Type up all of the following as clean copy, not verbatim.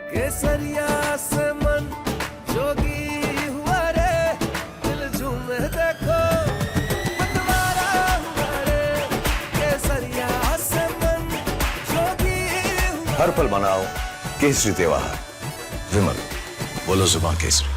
केसरिया से मन जोगी हुआ रे, दिल झूमे देखो बंटवारा हुआ रे। केसरिया से मन जोगी हुआ। हर पल मनाओ केसरी त्योहार। विमल, बोलो जुबान केसरी।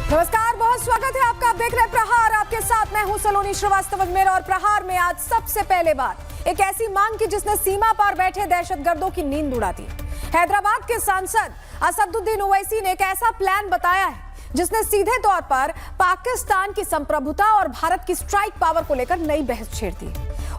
नमस्कार, बहुत स्वागत है आपका। आप देख रहे हैं प्रहार। आपके साथ मैं हूं सलोनी श्रीवास्तव अजमेर। और प्रहार में आज सबसे पहले बात एक ऐसी मांग की जिसने सीमा पार बैठे दहशतगर्दों की नींद उड़ा दी। हैदराबाद के सांसद असदुद्दीन ओवैसी ने एक ऐसा प्लान बताया है जिसने सीधे तौर पर पाकिस्तान की संप्रभुता और भारत की स्ट्राइक पावर को लेकर नई बहस छेड़ दी।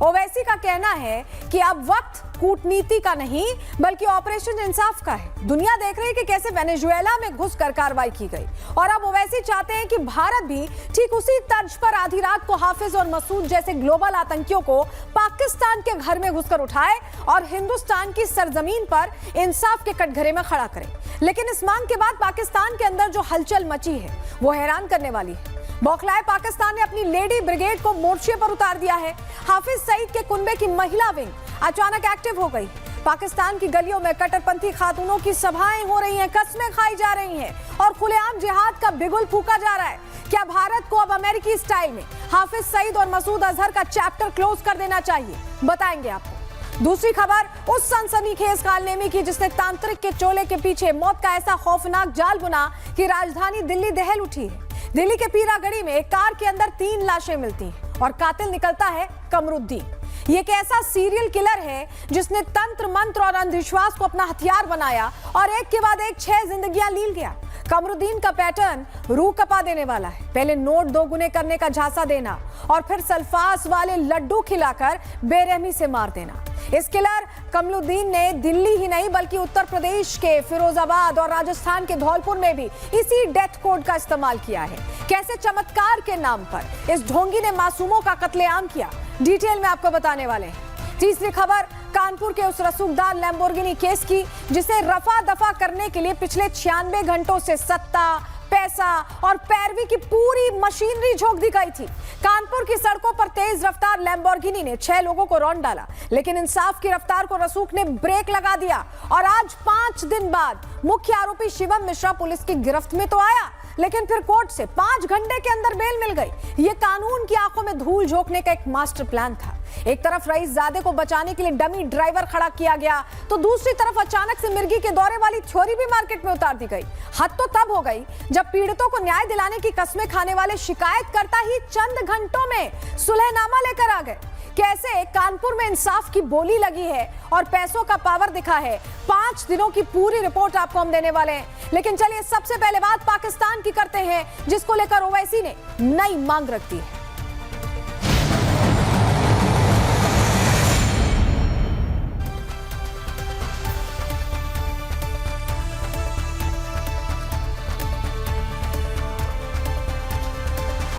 ओवैसी का कहना है कि अब वक्त कूटनीति का नहीं बल्कि ऑपरेशन इंसाफ का है। दुनिया देख रही है कि कैसे वेनेजुएला में घुसकर कार्रवाई की गई और अब ओवैसी चाहते हैं कि भारत भी ठीक उसी तर्ज पर आधी रात को हाफिज और मसूद जैसे ग्लोबल आतंकियों को पाकिस्तान के घर में घुसकर उठाए और हिंदुस्तान की सरजमीन पर इंसाफ के कटघरे में खड़ा करे। लेकिन इस मांग के बाद पाकिस्तान के अंदर जो हलचल मची है वो हैरान करने वाली है। बौखलाए पाकिस्तान ने अपनी लेडी ब्रिगेड को मोर्चे पर उतार दिया है। हाफिज सईद के कुनबे की महिला विंग अचानक एक्टिव हो गई। पाकिस्तान की गलियों में कट्टरपंथी खातूनों की सभाएं हो रही हैं, कस्में खाई जा रही हैं और खुलेआम जिहाद का बिगुल फूका जा रहा है। क्या भारत को अब अमेरिकी स्टाइल में हाफिज सईद और मसूद अजहर का चैप्टर क्लोज कर देना चाहिए? बताएंगे आपको। दूसरी खबर उस सनसनीखेज कालनेमी की जिसने तांत्रिक के चोले के पीछे मौत का ऐसा खौफनाक जाल बुना कि राजधानी दिल्ली दहल उठी है। दिल्ली के पीरागढ़ी में एक कार के अंदर 3 लाशें मिलती हैं और कातिल निकलता है कमरुद्दीन। ये एक ऐसा सीरियल किलर है जिसने तंत्र मंत्र और अंधविश्वास को अपना हथियार बनाया और एक के बाद एक 6 जिंदगियां लील गया। कमरुद्दीन का पैटर्न रूह कपा देने वाला है। पहले नोट 2 गुने करने का झांसा देना और फिर सल्फास वाले लड्डू खिलाकर बेरहमी से मार देना। इस किलर कमरुद्दीन ने दिल्ली ही नहीं बल्कि उत्तर प्रदेश के फिरोजाबाद और राजस्थान के धौलपुर में भी इसी डेथ कोड का इस्तेमाल किया है। कैसे चमत्कार के नाम पर इस ढोंगी ने मासूमों का कत्लेआम किया, डिटेल में आपको बताने वाले हैं। तीसरी खबर कानपुर के उस रसूखदार लैम्बोर्गिनी केस की जिसे रफा दफा करने के लिए पिछले 96 घंटों से सत्ता, पैसा और पैरवी की पूरी मशीनरी झोंक दी गई थी। कानपुर की सड़कों पर तेज रफ्तार लैम्बोर्गिनी ने 6 लोगों को रौंद डाला, लेकिन इंसाफ की रफ्तार को रसूख ने ब्रेक लगा दिया और आज 5 दिन बाद मुख्य आरोपी शिवम मिश्रा पुलिस की गिरफ्त में तो आया, लेकिन फिर कोर्ट से 5 घंटे के अंदर बेल मिल गई। ये कानून की आंखों में धूल झोंकने का एक मास्टर प्लान था। एक तरफ रईसजादे को बचाने के लिए डमी ड्राइवर खड़ा किया गया तो दूसरी तरफ अचानक से मिर्गी के दौरे वाली थ्योरी भी मार्केट में उतार दी गई। हद तो तब हो गई जब पीड़ितों को न्याय दिलाने की कस्में खाने वाले शिकायतकर्ता ही चंद घंटों में सुलहनामा लेकर आ गए। कैसे कानपुर में इंसाफ की बोली लगी है और पैसों का पावर दिखा है, 5 दिनों की पूरी रिपोर्ट आपको हम देने वाले हैं। लेकिन चलिए सबसे पहले बात पाकिस्तान की करते हैं जिसको लेकर ओवैसी ने नई मांग रख दी है।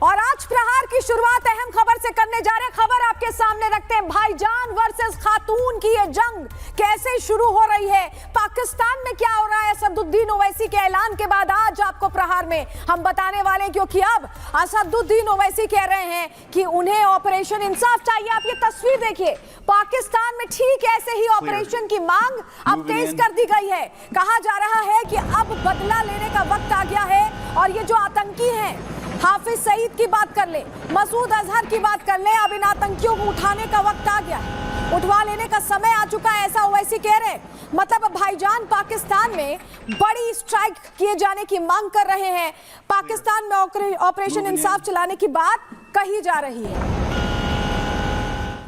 और आज प्रहार की शुरुआत अहम खबर से करने जा रहे हैं। खबर आपके सामने रखते हैं। भाईजान वर्सेस खातून की ये जंग कैसे शुरू हो रही है, पाकिस्तान में क्या हो रहा है असदुद्दीन ओवैसी के ऐलान के बाद, आज आपको प्रहार में हम बताने वाले हैं। क्योंकि अब असदुद्दीन ओवैसी कह रहे हैं कि उन्हें ऑपरेशन इंसाफ चाहिए। आप ये तस्वीर देखिए, पाकिस्तान में ठीक ऐसे ही ऑपरेशन की मांग अब तेज कर दी गई है। कहा जा रहा है कि अब बदला लेने का वक्त आ गया है और ये जो आतंकी हैं, हाफिज सईद की बात कर ले, मसूद अजहर की बात कर ले, अब इन आतंकियों को उठाने का वक्त आ गया, उठवा लेने का समय आ चुका है, ऐसा ओवैसी कह रहे हैं। मतलब भाईजान पाकिस्तान में बड़ी स्ट्राइक किए जाने की मांग कर रहे हैं। पाकिस्तान में ऑपरेशन इंसाफ चलाने की बात कही जा रही है।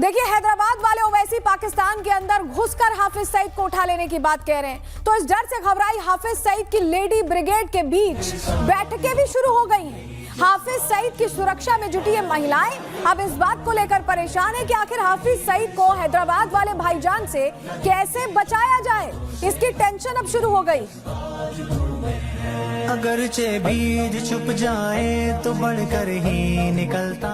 देखिए, हैदराबाद वाले ओवैसी पाकिस्तान के अंदर घुसकर हाफिज सईद को उठा लेने की बात कह रहे हैं। तो इस डर से घबराई हाफिज सईद की लेडी ब्रिगेड के बीच बैठकें भी शुरू हो गई हैं। हाफिज सईद की सुरक्षा में जुटी ये महिलाएं अब इस बात को लेकर परेशान है कि आखिर हाफिज सईद को हैदराबाद वाले भाईजान से कैसे बचाया जाए। इसकी टेंशन अब शुरू हो गई। अगरचे बीज छुप जाए तो बढ़कर ही निकलता।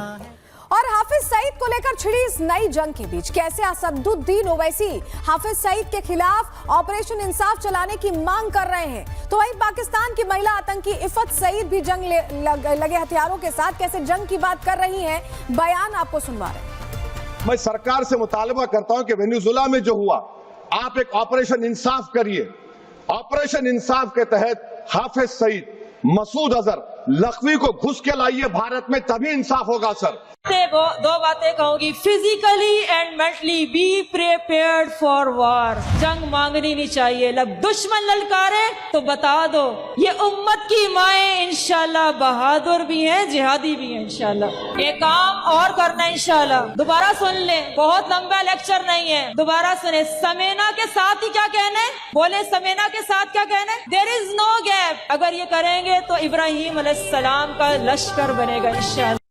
और और हाफिज सईद को लेकर छिड़ी इस नई जंग के बीच कैसे असदुद्दीन ओवैसी हाफिज सईद के खिलाफ ऑपरेशन इंसाफ चलाने की मांग कर रहे हैं, तो वहीं पाकिस्तान की महिला आतंकी इफत सईद भी जंग लगे हथियारों के साथ कैसे जंग की बात कर रही हैं। बयान आपको सुनवा रहे हैं। मैं सरकार से मुतालबा करता हूं कि वेनेजुएला में जो हुआ, आप एक ऑपरेशन इंसाफ करिए। ऑपरेशन इंसाफ के तहत हाफिज सईद, मसूद अजहर, लखवी को घुस के लाइए भारत में, तभी इंसाफ होगा सर। दो बातें कहूंगी, physically and mentally be prepared for war. जंग मांगनी नहीं चाहिए। दुश्मन ललकारे तो बता दो, ये उम्मत की माएं इंशाल्लाह बहादुर भी हैं, जिहादी भी हैं इंशाल्लाह। ये काम और करना है इंशाल्लाह। दोबारा सुन ले, बहुत लंबा लेक्चर नहीं है, दोबारा सुने। समेना के साथ ही क्या कहने, बोले समेना के साथ क्या कहने, देयर इज नो गैप। अगर ये करेंगे तो इब्राहिम अलैहिस्सलाम का लश्कर बनेगा इंशाल्लाह।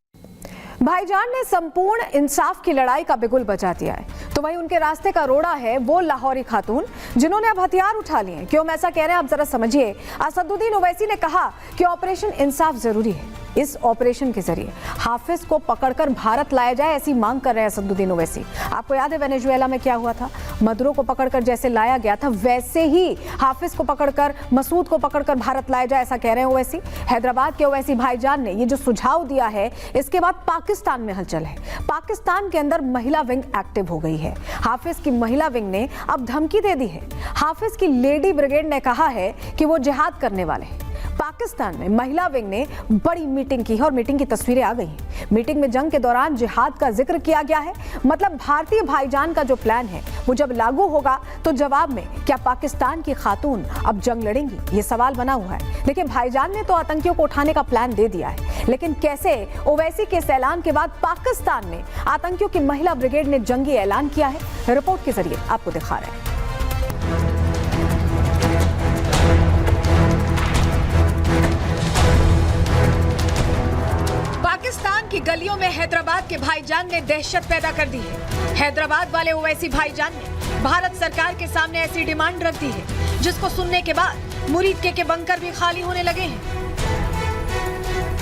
भाईजान ने संपूर्ण इंसाफ की लड़ाई का बिगुल बजा दिया है, तो वहीं उनके रास्ते का रोड़ा है वो लाहौरी खातून जिन्होंने अब हथियार उठा लिए हैं। क्यों हम ऐसा कह रहे हैं, आप जरा समझिए। असदुद्दीन ओवैसी ने कहा कि ऑपरेशन इंसाफ जरूरी है, इस ऑपरेशन के जरिए हाफिज को पकड़कर भारत लाया जाए, ऐसी मांग कर रहे हैं असदुद्दीन ओवैसी। आपको याद है वेनेजुएला में क्या हुआ था, मदुरो को पकड़कर जैसे लाया गया था वैसे ही हाफिज को पकड़कर, मसूद को पकड़कर भारत लाया जाए, ऐसा कह रहे हैं ओवैसी। हैदराबाद के ओवैसी भाईजान ने ये जो सुझाव दिया है, इसके बाद पाकिस्तान में हलचल है। पाकिस्तान के अंदर महिला विंग एक्टिव हो गई है। हाफिज की महिला विंग ने अब धमकी दे दी है। हाफिज की लेडी ब्रिगेड ने कहा है कि वो जिहाद करने वाले हैं। पाकिस्तान में महिला विंग ने बड़ी मीटिंग की है और मीटिंग की तस्वीरें आ गई हैं। मीटिंग में जंग के दौरान जिहाद का जिक्र किया गया है। मतलब भारतीय भाईजान का जो प्लान है वो जब लागू होगा तो जवाब में क्या पाकिस्तान की खातून अब जंग लड़ेंगी, ये सवाल बना हुआ है। देखिए, भाईजान ने तो आतंकियों को उठाने का प्लान दे दिया है, लेकिन कैसे ओवैसी के इस ऐलान के बाद पाकिस्तान में आतंकियों की महिला ब्रिगेड ने जंगी ऐलान किया है, रिपोर्ट के जरिए आपको दिखा रहे हैं। पाकिस्तान की गलियों में हैदराबाद के भाईजान ने दहशत पैदा कर दी है। हैदराबाद वाले ओवैसी भाईजान ने भारत सरकार के सामने ऐसी डिमांड रख दी है जिसको सुनने के बाद मुरीद के बंकर भी खाली होने लगे हैं।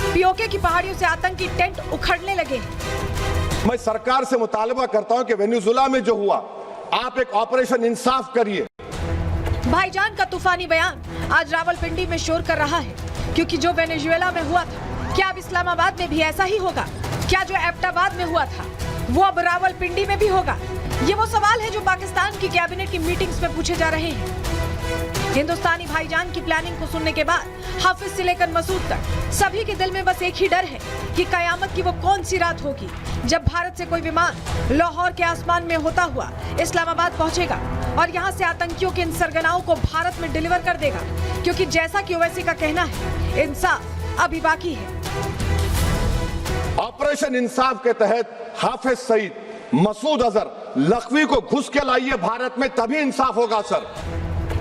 पीओके की पहाड़ियों से आतंकी टेंट उखड़ने लगे हैं। मैं सरकार से मुतालबा करता हूं कि वेनेजुएला में जो हुआ, आप एक ऑपरेशन इंसाफ करिए। भाईजान का तूफानी बयान आज रावलपिंडी में शोर कर रहा है, क्योंकि जो वेनेजुएला में हुआ था, क्या अब इस्लामाबाद में भी ऐसा ही होगा? क्या जो एबटाबाद में हुआ था वो अब रावलपिंडी में भी होगा? ये वो सवाल है जो पाकिस्तान की कैबिनेट की मीटिंग्स में पूछे जा रहे हैं। हिंदुस्तानी भाईजान की प्लानिंग को सुनने के बाद हाफिज से लेकर मसूद तक सभी के दिल में बस एक ही डर है कि कयामत की वो कौन सी रात होगी जब भारत से कोई विमान लाहौर के आसमान में होता हुआ इस्लामाबाद पहुंचेगा और यहां से आतंकियों के इन सरगनाओं को भारत में डिलीवर कर देगा। क्योंकि जैसा कि ओवैसी का कहना है, इंसाफ अभी बाकी है। ऑपरेशन इंसाफ के तहत हाफिज सईद, मसूद अजहर, लखवी को घुस के लाइए भारत में, तभी इंसाफ होगा सर।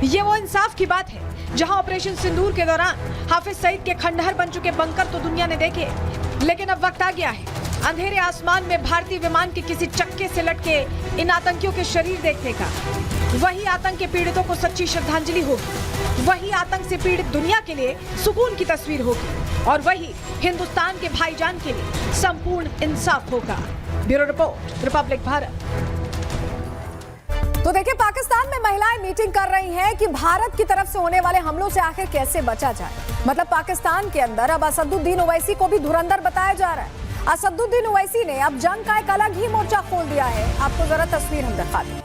ये वो इंसाफ की बात है जहां ऑपरेशन सिंदूर के दौरान हाफिज सईद के खंडहर बन चुके बंकर तो दुनिया ने देखे, लेकिन अब वक्त आ गया है अंधेरे आसमान में भारतीय विमान के किसी चक्के से लटके इन आतंकियों के शरीर देखने का। वही आतंक के पीड़ितों को सच्ची श्रद्धांजलि होगी, वही आतंक से पीड़ित दुनिया के लिए सुकून की तस्वीर होगी, और वही हिंदुस्तान के भाईजान के लिए संपूर्ण इंसाफ होगा। Bureau report, Republic Bharat. तो देखिए, पाकिस्तान में महिलाएं मीटिंग कर रही हैं कि भारत की तरफ से होने वाले हमलों से आखिर कैसे बचा जाए। मतलब पाकिस्तान के अंदर अब असदुद्दीन ओवैसी को भी धुरंधर बताया जा रहा है। असदुद्दीन ओवैसी ने अब जंग का एक अलग ही मोर्चा खोल दिया है। आपको जरा तस्वीर हम दिखा दें।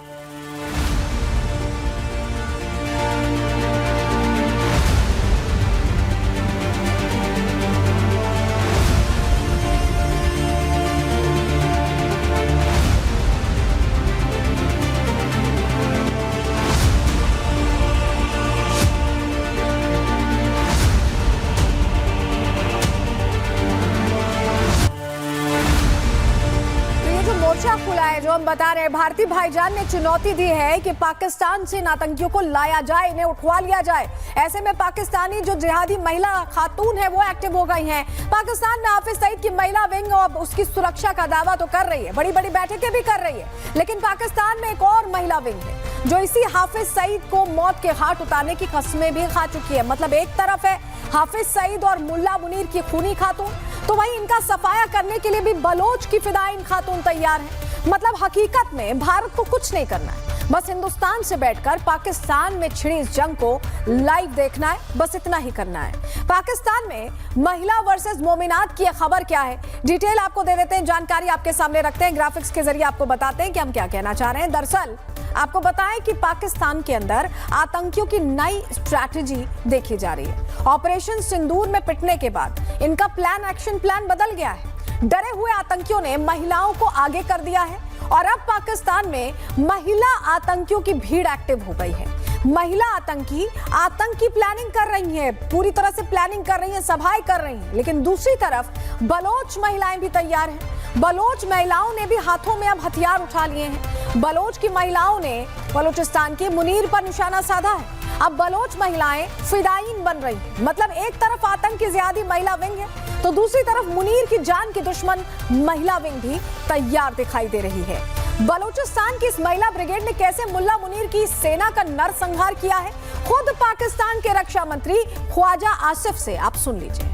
मोर्चा खुला है जो हम बता रहे हैं। भारतीय भाईजान ने चुनौती दी है कि पाकिस्तान से इन आतंकियों को लाया जाए, इन्हें उठवा लिया जाए। ऐसे में पाकिस्तानी जो जिहादी महिला खातून है वो एक्टिव हो गई हैं। पाकिस्तान में हाफिज सईद की महिला विंग और उसकी सुरक्षा का दावा तो कर रही है, बड़ी बड़ी बैठकें भी कर रही है, लेकिन पाकिस्तान में एक और महिला विंग है जो इसी हाफिज सईद को मौत के घाट उतारने की कस्में भी खा चुकी है। मतलब एक तरफ है हाफिज सईद और मुल्ला मुनीर की खूनी खातून, तो वहीं इनका सफाया करने के लिए भी बलोच की फिदायीन खातून तैयार है। मतलब हकीकत में भारत को कुछ नहीं करना है, बस हिंदुस्तान से बैठकर पाकिस्तान में छिड़ी इस जंग को लाइव देखना है, बस इतना ही करना है। पाकिस्तान में महिला वर्सेस मोमिनात की खबर क्या है, डिटेल आपको दे देते हैं, जानकारी आपके सामने रखते हैं, ग्राफिक्स के जरिए आपको बताते हैं कि हम क्या कहना चाह रहे हैं। दरअसल आपको बताएं कि पाकिस्तान के अंदर आतंकियों की नई स्ट्रैटेजी देखी जा रही है। ऑपरेशन सिंदूर में पिटने के बाद इनका एक्शन प्लान बदल गया है। डरे हुए आतंकियों ने महिलाओं को आगे कर दिया है और अब पाकिस्तान में महिला आतंकियों की भीड़ एक्टिव हो गई है। महिला आतंकी प्लानिंग कर रही है, पूरी तरह से प्लानिंग कर रही है, सभाएं कर रही है, लेकिन दूसरी तरफ बलोच महिलाएं भी तैयार हैं। बलोच महिलाओं ने भी हाथों में अब हथियार उठा लिए हैं। बलोच की महिलाओं ने बलूचिस्तान के मुनीर पर निशाना साधा है। अब बलोच महिलाएं फिदायीन बन रही हैं। मतलब एक तरफ आतंक की जिहादी महिला विंग है, तो दूसरी तरफ मुनीर की जान की दुश्मन महिला विंग भी तैयार दिखाई दे रही है। बलूचिस्तान की इस महिला ब्रिगेड ने कैसे मुल्ला मुनीर की सेना का नरसंहार किया है, खुद पाकिस्तान के रक्षा मंत्री ख्वाजा आसिफ से आप सुन लीजिए।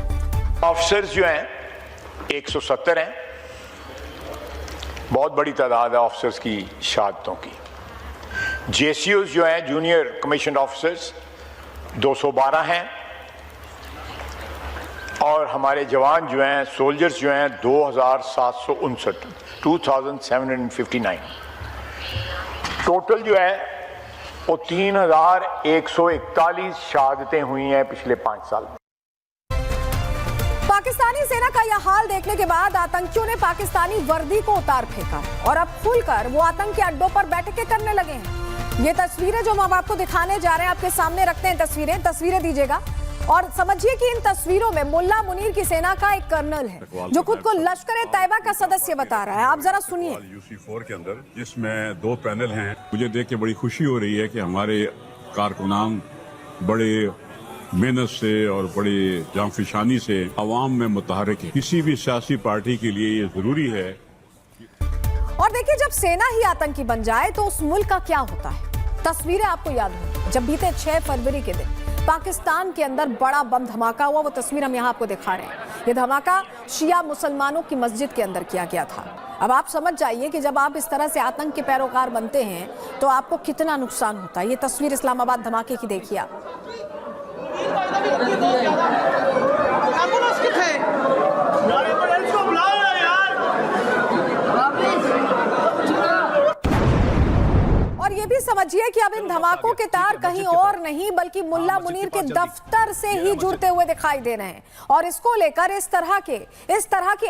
ऑफिसर्स जो हैं 170 हैं, बहुत बड़ी तादाद है ऑफिसर्स की शहादतों की। जेसीओज जो हैं जूनियर कमीशन ऑफिसर्स 212 हैं और हमारे जवान जो हैं सोल्जर्स जो हैं 2759 2759। टोटल जो है वो 3141 शहादतें हुई हैं पिछले 5 साल में। पाकिस्तानी सेना का यह हाल देखने के बाद आतंकियों ने पाकिस्तानी वर्दी को उतार फेंका और अब खुलकर वो आतंकी अड्डों पर बैठकें करने लगे हैं। ये तस्वीरें जो हम आपको दिखाने जा रहे हैं, आपके सामने रखते हैं तस्वीरें दीजिएगा और समझिए कि इन तस्वीरों में मुल्ला मुनीर की सेना का एक कर्नल है जो खुद को लश्कर-ए-तैयबा का सदस्य बता रहा है। आप जरा सुनिए। UC4 के अंदर जिसमें 2 पैनल हैं, मुझे देख के बड़ी खुशी हो रही है कि हमारे कारकुनान बड़े मेहनत से और बड़ी जांफिशानी से अवाम में मुतहरिक है। किसी भी सियासी पार्टी के लिए ये जरूरी है। और देखिए, जब सेना ही आतंकी बन जाए तो उस मुल्क का क्या होता है। तस्वीरें आपको याद होंगी जब बीते 6 फरवरी के दिन पाकिस्तान के अंदर बड़ा बम धमाका हुआ। वो तस्वीर हम यहाँ आपको दिखा रहे हैं। ये धमाका शिया मुसलमानों की मस्जिद के अंदर किया गया था। अब आप समझ जाइए कि जब आप इस तरह से आतंक के पैरोकार बनते हैं तो आपको कितना नुकसान होता है। ये तस्वीर इस्लामाबाद धमाके की देखिए आप। और ये भी समझिए कि अब इन धमाकों के तार कहीं और नहीं बल्कि मुल्ला मुनीर के दफ्तर से ही जुड़ते हुए दिखाई दे रहे हैं। और इसको लेकर इस तरह के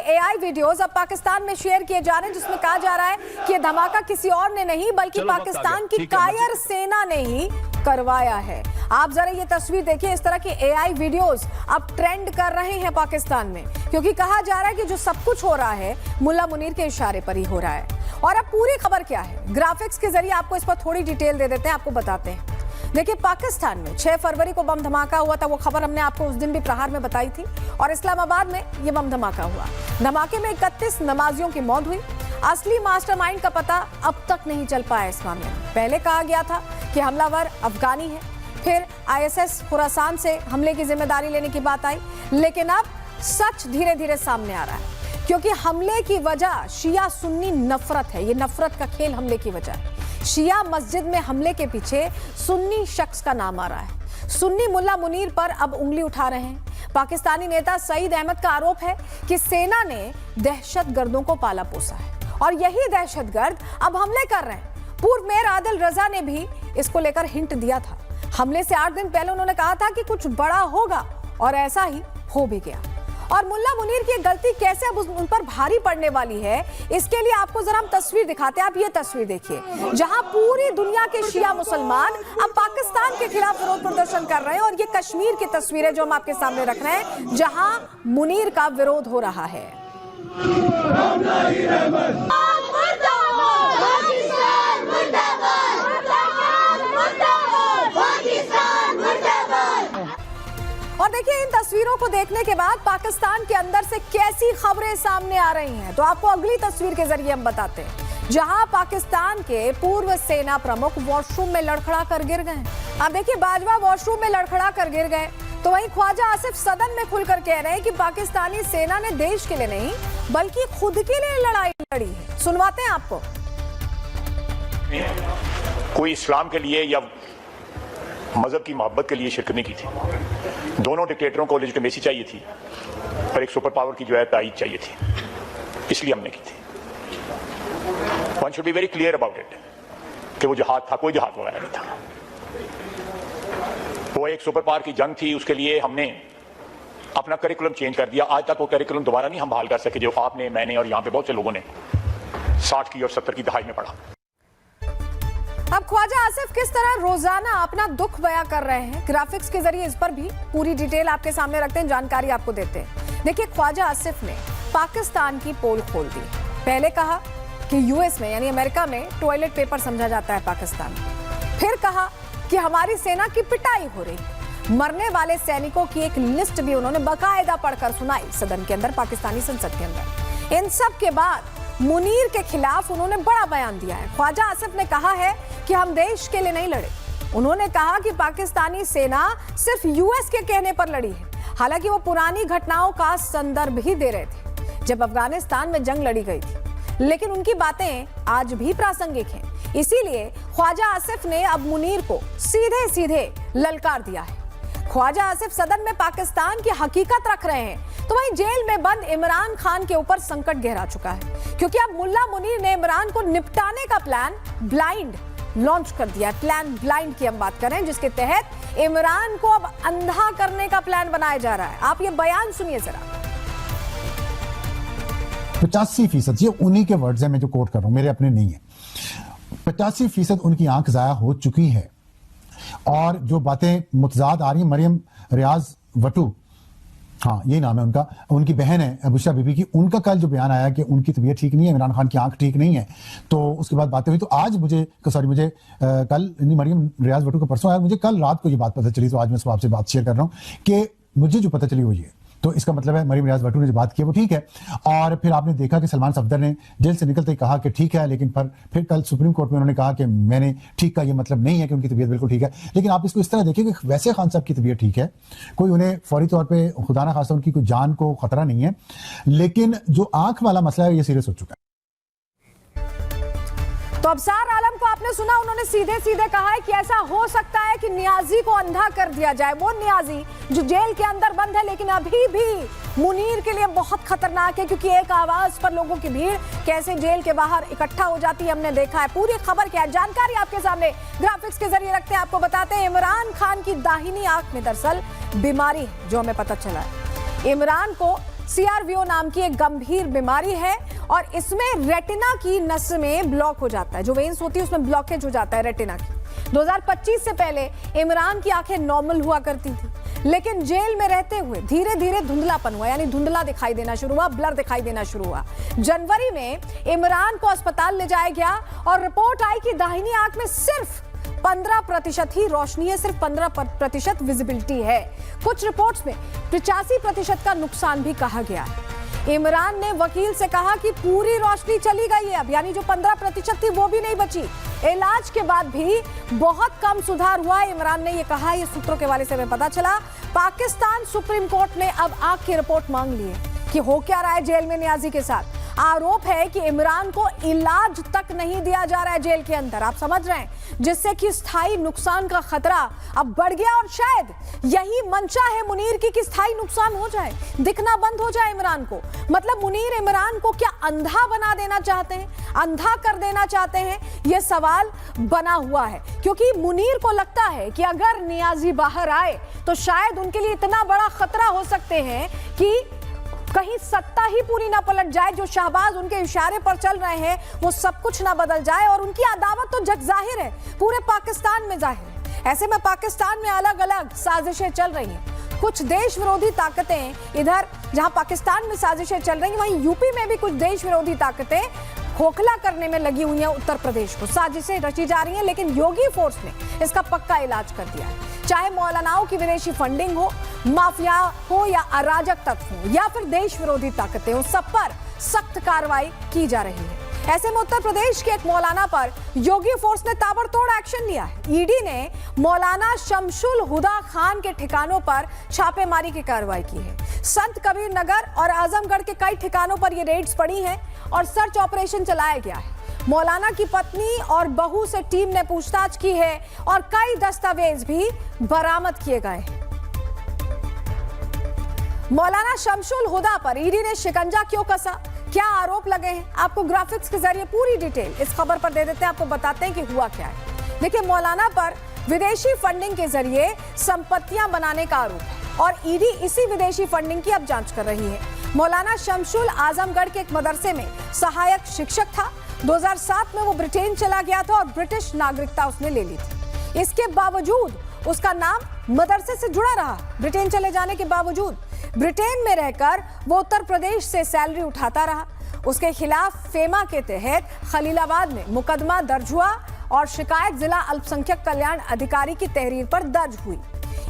AI वीडियोस अब पाकिस्तान में शेयर किए जा रहे हैं जिसमें कहा जा रहा है कि ये धमाका किसी और ने नहीं बल्कि पाकिस्तान की कायर सेना ने ही करवाया है। आप जरा ये तस्वीर देखिए। इस तरह के AI वीडियोस अब ट्रेंड कर रहे हैं पाकिस्तान में, क्योंकि कहा जा रहा है कि जो सब कुछ हो रहा है मुल्ला मुनीर के इशारे पर ही हो रहा है। और अब पूरी खबर क्या है, ग्राफिक्स के जरिए आपको इस पर थोड़ी डिटेल दे देते हैं, आपको बताते हैं। देखिए, पाकिस्तान में 6 फरवरी को बम धमाका हुआ था। वो खबर हमने आपको उस दिन भी प्रहार में बताई थी। और इस्लामाबाद में ये बम धमाका हुआ। धमाके में 31 नमाजियों की मौत हुई। असली मास्टरमाइंड का पता अब तक नहीं चल पाया इस मामले में। पहले कहा गया था कि हमलावर अफगानी है, फिर ISS खुरासान से हमले की जिम्मेदारी लेने की बात आई, लेकिन अब सच धीरे धीरे सामने आ रहा है। क्योंकि हमले की वजह शिया सुन्नी नफरत है। ये नफरत का खेल हमले की वजह है। शिया मस्जिद में हमले के पीछे सुन्नी शख्स का नाम आ रहा है। सुन्नी मुल्ला मुनीर पर अब उंगली उठा रहे हैं। पाकिस्तानी नेता सईद अहमद का आरोप है कि सेना ने दहशतगर्दों को पाला पोसा है और यही दहशतगर्द अब हमले कर रहे हैं। पूर्व मेयर आदिल रजा ने भी इसको लेकर हिंट दिया था। हमले से 8 दिन पहले उन्होंने कहा था कि कुछ बड़ा होगा और ऐसा ही हो भी गया। और मुल्ला मुनीर की गलती कैसे अब उन पर भारी पड़ने वाली है, इसके लिए आपको जरा हम तस्वीर दिखाते हैं। आप ये तस्वीर देखिए, जहां पूरी दुनिया के शिया मुसलमान अब पाकिस्तान के खिलाफ विरोध प्रदर्शन कर रहे हैं। और ये कश्मीर की तस्वीरें जो हम आपके सामने रख रहे हैं, जहां मुनीर का विरोध हो रहा है। को देखने के बाद पाकिस्तान के अंदर से कैसी खबरें सामने आ रही हैं, तो आपको अगली तस्वीर के जरिए हम बताते हैं, जहां पाकिस्तान के पूर्व सेना प्रमुख वॉशरूम में लड़खड़ा कर गिर गए। अब देखिए, बाजवा वॉशरूम में लड़खड़ा कर गिर गए, तो वहीं ख्वाजा आसिफ सदन में खुलकर कह रहे हैं कि पाकिस्तानी सेना ने देश के लिए नहीं बल्कि खुद के लिए लड़ाई लड़ी है। सुनवाते हैं आपको। कोई इस्लाम के लिए या मजहब की मोहब्बत के लिए शिरकत नहीं की थी। दोनों डिक्टेटरों को लेजिटिमेसी चाहिए थी और एक सुपर पावर की जो है तायीद चाहिए थी, इसलिए हमने की थी। One should be very clear about it कि वो जहाद था, कोई जहाद वगैरह नहीं था। वो एक सुपर पावर की जंग थी, उसके लिए हमने अपना करिकुलम चेंज कर दिया। आज तक वो करिकुलम दोबारा नहीं हम बहाल कर सके जो आपने, मैंने और यहाँ पे बहुत से लोगों ने 60 की और 70 की दहाई में पढ़ा। अब ख्वाजा आसिफ किस तरह रोजाना अपना दुख बयां कर रहे हैं, ग्राफिक्स के जरिए इस पर भी पूरी डिटेल आपके सामने रखते हैं, जानकारी आपको देते हैं। देखिए, ख्वाजा आसिफ ने पाकिस्तान की पोल खोल दी। पहले कहा कि यूएस में यानी अमेरिका में टॉयलेट पेपर समझा जाता है पाकिस्तान। फिर कहा कि हमारी सेना की पिटाई हो रही। मरने वाले सैनिकों की एक लिस्ट भी उन्होंने बाकायदा पढ़कर सुनाई सदन के अंदर, पाकिस्तानी संसद के अंदर। इन सब के बाद मुनीर के खिलाफ उन्होंने बड़ा बयान दिया है। ख्वाजा आसिफ ने कहा है कि हम देश के लिए नहीं लड़े। उन्होंने कहा कि पाकिस्तानी सेना सिर्फ यूएस के कहने पर लड़ी है। हालांकि वो पुरानी घटनाओं का संदर्भ ही दे रहे थे जब अफगानिस्तान में जंग लड़ी गई थी, लेकिन उनकी बातें आज भी प्रासंगिक हैं। इसीलिए ख्वाजा आसिफ ने अब मुनीर को सीधे सीधे ललकार दिया है। ख्वाजा आसिफ सदन में पाकिस्तान की हकीकत रख रहे हैं, तो वहीं जेल में बंद इमरान खान के ऊपर संकट गहरा चुका है, क्योंकि अब मुल्ला मुनीर ने इमरान को निपटाने का प्लान ब्लाइंड लॉन्च कर दिया है। प्लान ब्लाइंड की हम बात करें, जिसके तहत इमरान को अब अंधा करने का प्लान बनाया जा रहा है। आप ये बयान सुनिए जरा। 85%, ये उन्हीं के वर्ड्स हैं, मैं जो कोट कर रहा हूं, मेरे अपने नहीं है। 85% उनकी आंख जाया हो चुकी है और जो बातें मुतजाद आ रही हैं, मरियम रियाज वटू, हाँ यही नाम है उनका, उनकी बहन है बुशरा बीबी की, उनका कल जो बयान आया कि उनकी तबीयत ठीक नहीं है, इमरान खान की आंख ठीक नहीं है, तो उसके बाद बातें हुई। तो आज मुझे कल मरियम रियाज वटू का परसों आया, मुझे कल रात को ये बात पता चली, तो आज मैं आपसे बात शेयर कर रहा हूँ कि मुझे जो पता चली वो ये। तो इसका मतलब है मरियम रियाज वटू ने जो बात की वो ठीक है। और फिर आपने देखा कि सलमान सफदर ने जेल से निकलते ही कहा कि ठीक है, लेकिन फिर कल सुप्रीम कोर्ट में उन्होंने कहा कि मैंने ठीक का ये मतलब नहीं है कि उनकी तबीयत बिल्कुल ठीक है। लेकिन आप इसको इस तरह देखिए कि वैसे खान साहब की तबीयत ठीक है, कोई उन्हें फौरी तौर पर खुदा ना खास्ता उनकी कोई जान को खतरा नहीं है, लेकिन जो आंख वाला मसला है ये सीरियस हो चुका है। तो अबसार आलम को आपने सुना, उन्होंने सीधे सीधे कहा है कि ऐसा हो सकता है कि नियाजी को अंधा कर दिया जाए। वो नियाजी जो जेल के अंदर बंद है, लेकिन अभी भी मुनीर के लिए बहुत खतरनाक है, क्योंकि एक आवाज पर लोगों की भीड़ कैसे जेल के बाहर इकट्ठा हो जाती है हमने देखा है। पूरी खबर क्या है, जानकारी आपके सामने ग्राफिक्स के जरिए रखते हैं, आपको बताते हैं। इमरान खान की दाहिनी आंख में दरअसल बीमारी है, जो हमें पता चला है। इमरान को CRVO नाम की एक गंभीर बीमारी है और इसमें रेटिना की नस में ब्लॉक हो जाता है, जो वेन्स होती है उसमें ब्लॉकेज हो जाता है रेटिना की। 2025 से पहले इमरान की आंखें नॉर्मल हुआ करती थी, लेकिन जेल में रहते हुए धीरे धीरे धुंधलापन हुआ, यानी धुंधला दिखाई देना शुरू हुआ, ब्लर दिखाई देना शुरू हुआ। जनवरी में इमरान को अस्पताल ले जाया गया और रिपोर्ट आई कि दाहिनी आंख में सिर्फ 15% ही रोशनी है, सिर्फ 15% विजिबिलिटी है। कुछ रिपोर्ट्स में 85% का नुकसान भी कहा गया है। इमरान ने वकील से कहा कि पूरी रोशनी चली गई है अब, यानी जो 15% थी वो भी नहीं बची। इलाज के बाद भी बहुत कम सुधार हुआ, इमरान ने ये कहा। ये सूत्रों के हवाले से हमें पता चला। पाकिस्तान सुप्रीम कोर्ट ने अब आंख की रिपोर्ट मांग ली है कि हो क्या रहा है जेल में नियाजी के साथ। आरोप है कि इमरान को इलाज तक नहीं दिया जा रहा है जेल के अंदर, आप समझ रहे हैं, जिससे कि स्थायी नुकसान का खतरा अब बढ़ गया। और शायद यही मंशा है मुनीर की कि स्थायी नुकसान हो जाए, दिखना बंद हो जाए इमरान को। मतलब मुनीर इमरान को क्या अंधा बना देना चाहते हैं, अंधा कर देना चाहते हैं, यह सवाल बना हुआ है। क्योंकि मुनीर को लगता है कि अगर नियाजी बाहर आए तो शायद उनके लिए इतना बड़ा खतरा हो सकते हैं कि कहीं सत्ता ही पूरी ना पलट जाए, जो शहबाज उनके इशारे पर चल रहे हैं वो सब कुछ ना बदल जाए। और उनकी अदावत तो जग जाहिर है, पूरे पाकिस्तान में जाहिर है। ऐसे में पाकिस्तान में अलग अलग साजिशें चल रही हैं। कुछ देश विरोधी ताकतें इधर, जहां पाकिस्तान में साजिशें चल रही हैं, वहीं यूपी में भी कुछ देश विरोधी ताकतें खोखला करने में लगी हुई हैं उत्तर प्रदेश को। साजिशें रची जा रही हैं, लेकिन योगी फोर्स ने इसका पक्का इलाज कर दिया है। चाहे मौलानाओं की विदेशी फंडिंग हो, माफिया हो या अराजक तत्व हो या फिर देश विरोधी ताकतें हो, सब पर सख्त कार्रवाई की जा रही है। ऐसे में उत्तर प्रदेश के एक मौलाना पर योगी फोर्स ने ताबड़तोड़ एक्शन लिया है। ईडी ने मौलाना शमशुल हुदा खान के ठिकानों पर छापेमारी की कार्रवाई की है। संत कबीर नगर और आजमगढ़ के कई ठिकानों पर ये रेड्स पड़ी हैं और सर्च ऑपरेशन चलाया गया है। मौलाना की पत्नी और बहू से टीम ने पूछताछ की है और कई दस्तावेज भी बरामद किए गए हैं। मौलाना शमशुल हुदा पर ईडी ने शिकंजा क्यों कसा, क्या आरोप लगे हैं, आपको ग्राफिक्स के जरिए पूरी डिटेल इस खबर पर दे देते हैं। आपको बताते हैं कि हुआ क्या है। देखिए, मौलाना पर विदेशी फंडिंग के जरिए संपत्तियां बनाने का आरोप है और ईडी इसी विदेशी फंडिंग की अब जांच कर रही है। मौलाना शमशुल आजमगढ़ के एक मदरसे में सहायक शिक्षक था। 2007 में वो ब्रिटेन चला गया था और ब्रिटिश नागरिकता उसने ले ली थी। इसके बावजूद उसका नाम मदरसे से जुड़ा रहा। ब्रिटेन चले जाने के बावजूद ब्रिटेन में रहकर वो उत्तर प्रदेश से सैलरी उठाता रहा। उसके खिलाफ फेमा के तहत खलीलाबाद में मुकदमा दर्ज हुआ और शिकायत जिला अल्पसंख्यक कल्याण अधिकारी की तहरीर पर दर्ज हुई।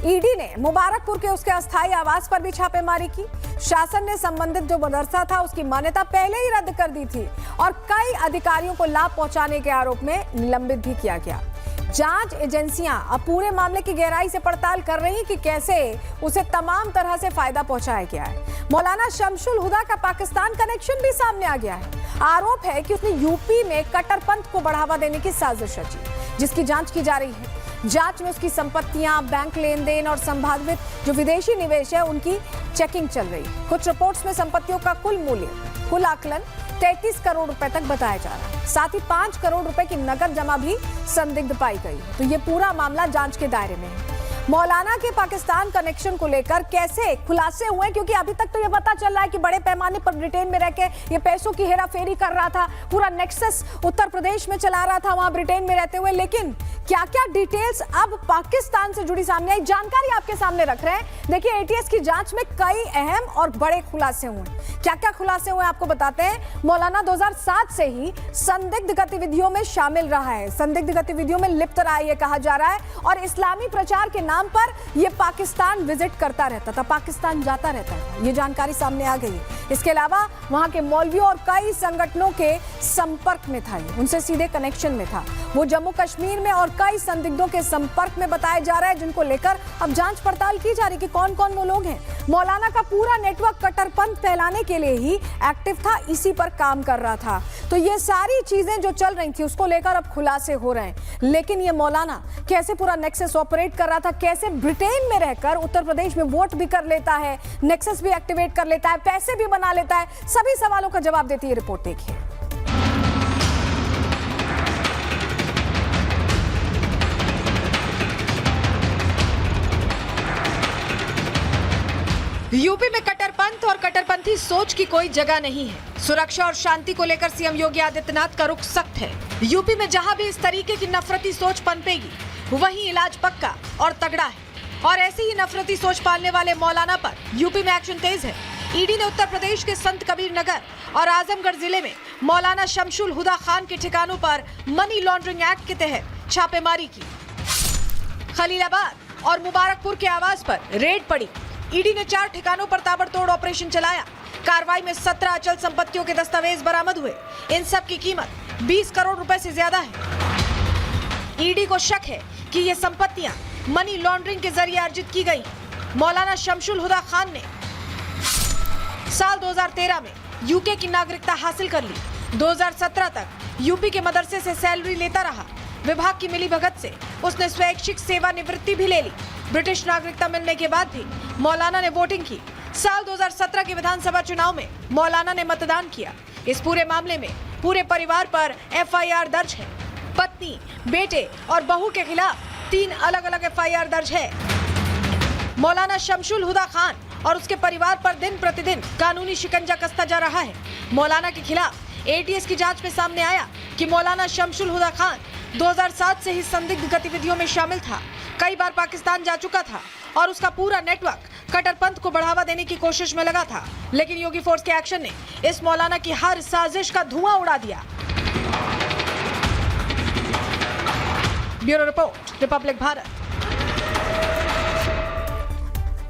ईडी ने मुबारकपुर के उसके अस्थायी आवास पर भी छापेमारी की। शासन ने संबंधित जो मदरसा था उसकी मान्यता पहले ही रद्द कर दी थी और कई अधिकारियों को लाभ पहुंचाने के आरोप में निलंबित भी किया गया। जांच एजेंसियां अब पूरे मामले की गहराई से पड़ताल कर रही हैं कि कैसे उसे तमाम तरह से फायदा पहुंचाया गया है। मौलाना शमशुल हुदा का पाकिस्तान कनेक्शन भी सामने आ गया है। आरोप है कि उसने यूपी में कट्टरपंथ को बढ़ावा देने की साजिश रची, जिसकी जांच की जा रही है। जांच में उसकी संपत्तियां, बैंक लेन देन और संभावित जो विदेशी निवेश है उनकी चेकिंग चल रही है। कुछ रिपोर्ट्स में संपत्तियों का कुल आकलन 33 करोड़ रुपए तक बताया जा रहा है। साथ ही 5 करोड़ रुपए की नकद जमा भी संदिग्ध पाई गई। तो ये पूरा मामला जांच के दायरे में है। मौलाना के पाकिस्तान कनेक्शन को लेकर कैसे खुलासे हुए, क्योंकि अभी तक तो ये पता चल रहा है कि बड़े पैमाने पर ब्रिटेन में रह के ये पैसों की हेराफेरी कर रहा था, पूरा नेक्सस उत्तर प्रदेश में चला रहा था वहां ब्रिटेन में रहते हुए। लेकिन क्या क्या डिटेल्स अब पाकिस्तान से जुड़ी सामने आई, जानकारी आपके सामने रख रहे हैं। देखिए, एटीएस की जांच में कई अहम और बड़े खुलासे हुए। क्या क्या खुलासे हुए आपको बताते हैं। मौलाना 2007 से ही संदिग्ध गतिविधियों में शामिल रहा है, संदिग्ध गतिविधियों में लिप्त रहा है ये कहा जा रहा है और इस्लामी प्रचार के नाम पर ये पाकिस्तान विजिट करता रहता था, पाकिस्तान जाता रहता था। ये जानकारी सामने आ गई। इसके अलावा वहां के मौलवियों और कई संगठनों के संपर्क में था, उनसे सीधे कनेक्शन में था। वो जम्मू कश्मीर में और कई संदिग्धों के संपर्क में बताया जा रहा है, जिनको लेकर अब जांच पड़ताल की जा रही कि कौन कौन वो लोग हैं। मौलाना का पूरा नेटवर्क कट्टरपंथ फैलाने के लिए ही एक्टिव था, इसी पर काम कर रहा था। तो ये सारी चीजें जो चल रही थी उसको लेकर अब खुलासे हो रहे हैं। लेकिन ये मौलाना कैसे पूरा नेक्सस ऑपरेट कर रहा था, कैसे ब्रिटेन में रहकर उत्तर प्रदेश में वोट भी कर लेता है, नेक्सस भी एक्टिवेट कर लेता है, पैसे भी बना लेता है, सभी सवालों का जवाब देती है रिपोर्ट। देखिए, यूपी में कट्टरपंथ और कट्टरपंथी सोच की कोई जगह नहीं है। सुरक्षा और शांति को लेकर सीएम योगी आदित्यनाथ का रुख सख्त है। यूपी में जहां भी इस तरीके की नफरती सोच पनपेगी, वहीं इलाज पक्का और तगड़ा है। और ऐसी ही नफरती सोच पालने वाले मौलाना पर यूपी में एक्शन तेज है। ईडी ने उत्तर प्रदेश के संत कबीर नगर और आजमगढ़ जिले में मौलाना शमशुल हुदा खान के ठिकानों पर मनी लॉन्ड्रिंग एक्ट के तहत छापेमारी की। खलीलाबाद और मुबारकपुर के आवास पर रेड पड़ी। ईडी ने 4 ठिकानों पर ताबड़तोड़ ऑपरेशन चलाया। कार्रवाई में 17 अचल संपत्तियों के दस्तावेज बरामद हुए। इन सब की कीमत 20 करोड़ रुपए से ज्यादा है। ईडी को शक है कि ये संपत्तियां मनी लॉन्ड्रिंग के जरिए अर्जित की गई। मौलाना शमशुल हुदा खान ने साल 2013 में यूके की नागरिकता हासिल कर ली। 2017 तक यूपी के मदरसे से सैलरी लेता रहा। विभाग की मिलीभगत से उसने स्वैच्छिक सेवानिवृत्ति भी ले ली। ब्रिटिश नागरिकता मिलने के बाद भी मौलाना ने वोटिंग की। साल 2017 के विधानसभा चुनाव में मौलाना ने मतदान किया। इस पूरे मामले में पूरे परिवार पर एफआईआर दर्ज है। पत्नी, बेटे और बहू के खिलाफ 3 अलग अलग एफआईआर दर्ज है। मौलाना शमशुल हुदा खान और उसके परिवार पर दिन प्रतिदिन कानूनी शिकंजा कसता जा रहा है। मौलाना के खिलाफ एटीएस की जांच में सामने आया कि मौलाना शमशुल हुदा खान 2007 से ही संदिग्ध गतिविधियों में शामिल था। कई बार पाकिस्तान जा चुका था और उसका पूरा नेटवर्क कट्टरपंथ को बढ़ावा देने की कोशिश में लगा था। लेकिन योगी फोर्स के एक्शन ने इस मौलाना की हर साजिश का धुआं उड़ा दिया। Bureau report, Republic Bharat.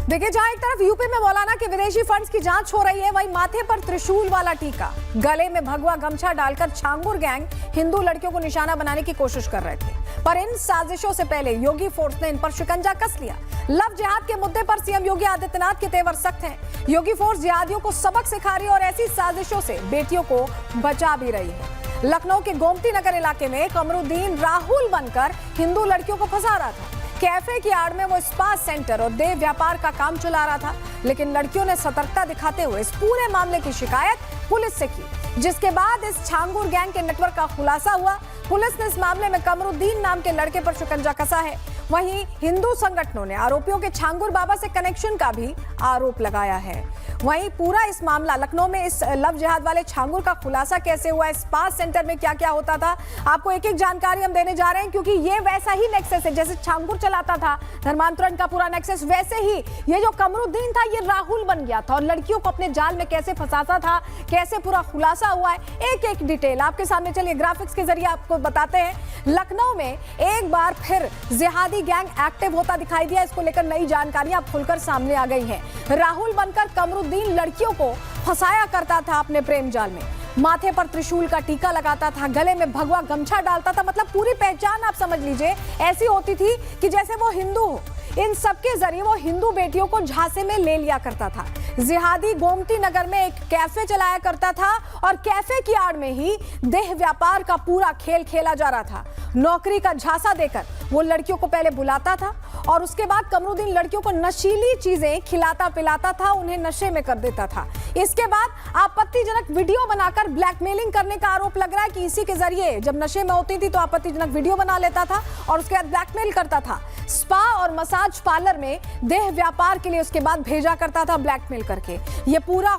देखिए, जहां एक तरफ यूपी में मौलाना के विदेशी फंड्स की जांच हो रही है, वहीं माथे पर त्रिशूल वाला टीका, गले में भगवा गमछा डालकर छांगुर गैंग हिंदू लड़कियों को निशाना बनाने की कोशिश कर रहे थे। पर इन साजिशों से पहले योगी फोर्स ने इन पर शिकंजा कस लिया। लव जिहाद के मुद्दे पर सीएम योगी आदित्यनाथ के तेवर सख्त हैं। योगी फोर्स जिहादियों को सबक सिखा रही है और ऐसी साजिशों से बेटियों को बचा भी रही है। लखनऊ के गोमती नगर इलाके में कमरुद्दीन राहुल बनकर हिंदू लड़कियों को फंसा रहा था। कैफे की आड़ में वो स्पा सेंटर और देह व्यापार का काम चला रहा था, लेकिन लड़कियों ने सतर्कता दिखाते हुए इस पूरे मामले की शिकायत पुलिस से की, जिसके बाद इस छांगुर गैंग के नेटवर्क का खुलासा हुआ। पुलिस ने इस मामले में कमरुद्दीन नाम के लड़के पर शिकंजा कसा है। वहीं हिंदू संगठनों ने आरोपियों के छांगुर बाबा से कनेक्शन का भी आरोप लगाया है। वहीं पूरा इस मामला लखनऊ में इस लव जिहाद वाले छांगुर का खुलासा कैसे हुआ, स्पा सेंटर में क्या क्या होता था, आपको एक एक जानकारी हम देने जा रहे हैं, क्योंकि ये वैसा ही नेक्सस है जैसे छांगुर चलाता था धर्मांतरण का पूरा नेक्सस, वैसे ही ये जो कमरुद्दीन था ये राहुल बन गया था और लड़कियों को अपने जाल में कैसे फंसाता था, कैसे पूरा खुलासा हुआ है, एक एक डिटेल आपके सामने। चलिए ग्राफिक्स के जरिए आपको बताते हैं। लखनऊ में एक बार फिर जिहादी गैंग एक्टिव होता दिखाई दिया। इसको लेकर नई जानकारियां अब खुलकर सामने आ गई हैं। राहुल बनकर कमरुद्दीन लड़कियों को फंसाया करता था अपने प्रेम जाल में। माथे पर त्रिशूल का टीका लगाता था, गले में भगवा गमछा डालता था, मतलब पूरी पहचान आप समझ लीजिए ऐसी होती थी कि जैसे वो हिंदू हो। इन सबके जरिए वो हिंदू बेटियों को झांसे में ले लिया करता था। जिहादी गोमती नगर में एक कैफे चलाया करता था और कैफे की आड़ में ही देह व्यापार का पूरा खेल खेला जा रहा था। नौकरी का झांसा देकर वो लड़कियों को पहले बुलाता था और उसके बाद कमरुद्दीन लड़कियों को नशीली चीजें खिलाता पिलाता था, उन्हें नशे में कर देता था। इसके बाद आपत्तिजनक वीडियो बनाकर ब्लैकमेलिंग करने का आरोप लग रहा है कि इसी के जरिए जब नशे में होती थी तो आपत्तिजनक वीडियो बना लेता था और उसके बाद ब्लैकमेल करता था। स्पा और मसाज पार्लर में देह व्यापार के लिए उसके बाद भेजा करता था ब्लैकमेल करके। ये पूरा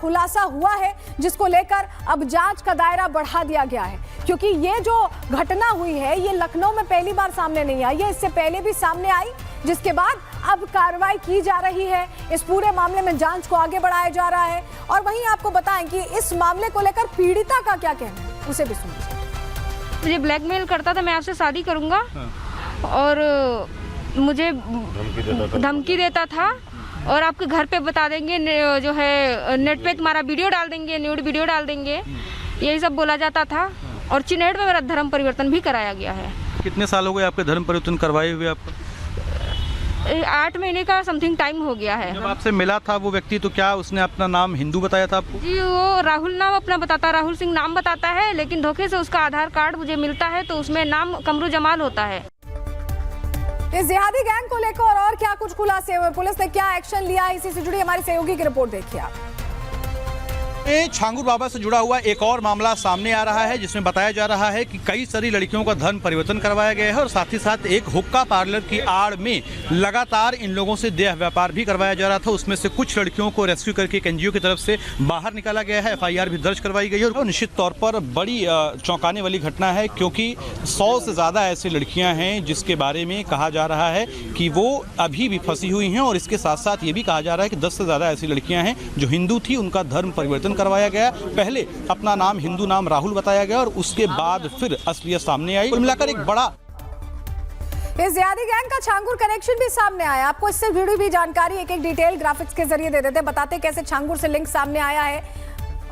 खुलासा हुआ है, जिसको लेकर अब जांच का दायरा बढ़ा दिया गया है, क्योंकि ये जो घटना हुई है ये लखनऊ में पहली बार सामने नहीं आई है, इससे पहले भी सामने आई, जिसके बाद अब कार्रवाई की जा रही है। इस पूरे मामले में जांच को आगे बढ़ाया जा रहा है। और वहीं आपको बताएं कि इस मामले को लेकर पीड़िता का क्या कहना है, उसे भी सुनिए। मुझे ब्लैकमेल करता था, मैं आपसे शादी करूंगा, और मुझे धमकी देता था और आपके घर पे बता देंगे, जो है नेट पे तुम्हारा वीडियो डाल देंगे, न्यूड वीडियो डाल देंगे, यही सब बोला जाता था। और चिन्हट में मेरा धर्म परिवर्तन भी कराया गया है। कितने साल हो गए आपके धर्म परिवर्तन करवाए हुए? आपको 8 महीने का समथिंग टाइम हो गया है। जब आपसे मिला था वो व्यक्ति तो क्या उसने अपना नाम हिंदू बताया था आपको? जी, वो राहुल नाम अपना बताता, राहुल सिंह नाम बताता है, लेकिन धोखे से उसका आधार कार्ड मुझे मिलता है तो उसमें नाम कमरू जमाल होता है। इस जिहादी गैंग को लेकर और क्या कुछ खुलासे हुए, पुलिस ने क्या एक्शन लिया, इसी से जुड़ी हमारी सहयोगी की रिपोर्ट देखिए आप। छांगुर बाबा से जुड़ा हुआ एक और मामला सामने आ रहा है, जिसमें बताया जा रहा है कि कई सारी लड़कियों का धर्म परिवर्तन करवाया गया है और साथ ही साथ एक हुक्का पार्लर की आड़ में लगातार इन लोगों से देह व्यापार भी करवाया जा रहा था। उसमें से कुछ लड़कियों को रेस्क्यू करके एक एनजीओ की तरफ से बाहर निकाला गया है, FIR भी दर्ज करवाई गई है। और निश्चित तौर पर बड़ी चौंकाने वाली घटना है, क्योंकि 100 से ज़्यादा ऐसी लड़कियाँ हैं जिसके बारे में कहा जा रहा है कि वो अभी भी फंसी हुई हैं। और इसके साथ साथ ये भी कहा जा रहा है कि 10 से ज़्यादा ऐसी लड़कियाँ हैं जो हिंदू थी, उनका धर्म परिवर्तन करवाया गया। पहले अपना नाम हिंदू नाम राहुल बताया गया और उसके बाद फिर असलियत सामने आई। कुल मिलाकर एक बड़ा इस जिहादी गैंग का छांगुर कनेक्शन भी सामने आया। आपको इससे जुड़ी भी जानकारी एक एक डिटेल ग्राफिक्स के जरिए दे देते, बताते कैसे छांगुर से लिंक सामने आया है।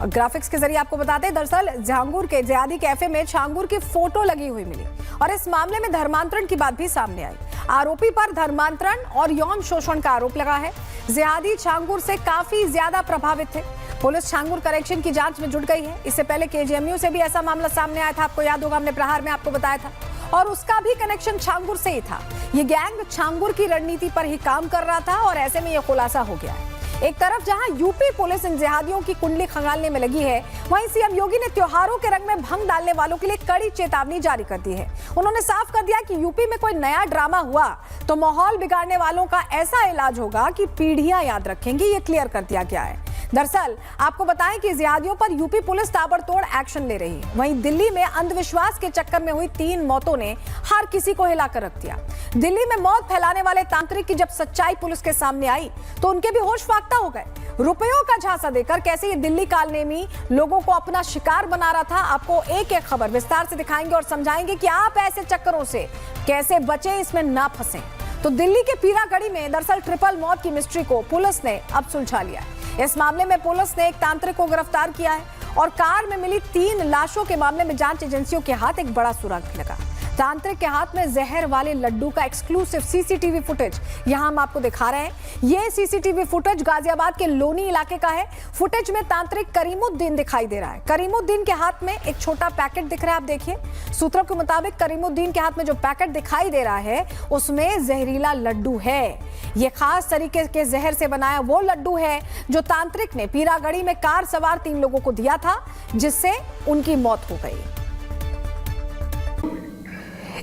ग्राफिक्स के जरिए आपको बताते, दरअसल छांगुर के जिहादी कैफे में छांगुर की फोटो लगी हुई मिली और इस मामले में धर्मांतरण की बात भी सामने आई। आरोपी पर धर्मांतरण और यौन शोषण का आरोप लगा है। जिहादी छांगुर से काफी ज्यादा प्रभावित थे। पुलिस छांगुर कनेक्शन की जांच में जुट गई है। इससे पहले KGMU से भी ऐसा मामला सामने आया था, आपको याद होगा, हमने प्रहार में आपको बताया था, और उसका भी कनेक्शन छांगुर से ही था। ये गैंग छांगुर की रणनीति पर ही काम कर रहा था और ऐसे में यह खुलासा हो गया है। एक तरफ जहां यूपी पुलिस इन जिहादियों की कुंडली खंगालने में लगी है, वहीं सीएम योगी ने त्योहारों के रंग में भंग डालने वालों के लिए कड़ी चेतावनी जारी कर दी है। उन्होंने साफ कर दिया कि यूपी में कोई नया ड्रामा हुआ तो माहौल बिगाड़ने वालों का ऐसा इलाज होगा कि पीढ़ियां याद रखेंगी, ये क्लियर कर दिया गया है। दरअसल आपको बताएं कि जिहादियों पर यूपी पुलिस ताबड़तोड़ एक्शन ले रही है। वहीं दिल्ली में अंधविश्वास के चक्कर में हुई 3 मौतों ने हर किसी को हिलाकर रख दिया। दिल्ली में मौत फैलाने वाले तांत्रिक की जब सच्चाई पुलिस के सामने आई तो उनके भी होश फाख्ता हो गए। रुपयों का झांसा देकर कैसे ये दिल्ली कालनेमी लोगों को अपना शिकार बना रहा था, आपको एक एक खबर विस्तार से दिखाएंगे और समझाएंगे कि आप ऐसे चक्करों से कैसे बचें, इसमें ना फंसें। तो दिल्ली के पीरागढ़ी में दरअसल ट्रिपल मौत की मिस्ट्री को पुलिस ने अब सुलझा लिया है। इस मामले में पुलिस ने एक तांत्रिक को गिरफ्तार किया है और कार में मिली 3 लाशों के मामले में जांच एजेंसियों के हाथ एक बड़ा सुराग लगा। तांत्रिक के हाथ में जहर वाले लड्डू का एक्सक्लूसिव सीसीटीवी फुटेज यहां हम आपको दिखा रहे हैं। यह सीसीटीवी फुटेज गाजियाबाद के लोनी इलाके का है। फुटेज में तांत्रिक करीमुद्दीन दिखाई दे रहा है। करीमुद्दीन के हाथ में एक छोटा पैकेट दिख रहा है, आप देखिए। सूत्रों के मुताबिक करीमुद्दीन के हाथ में जो पैकेट दिखाई दे रहा है उसमें जहरीला लड्डू है। यह खास तरीके के जहर से बनाया वो लड्डू है जो तांत्रिक ने पीरागढ़ी में कार सवार 3 लोगों को दिया था, जिससे उनकी मौत हो गई।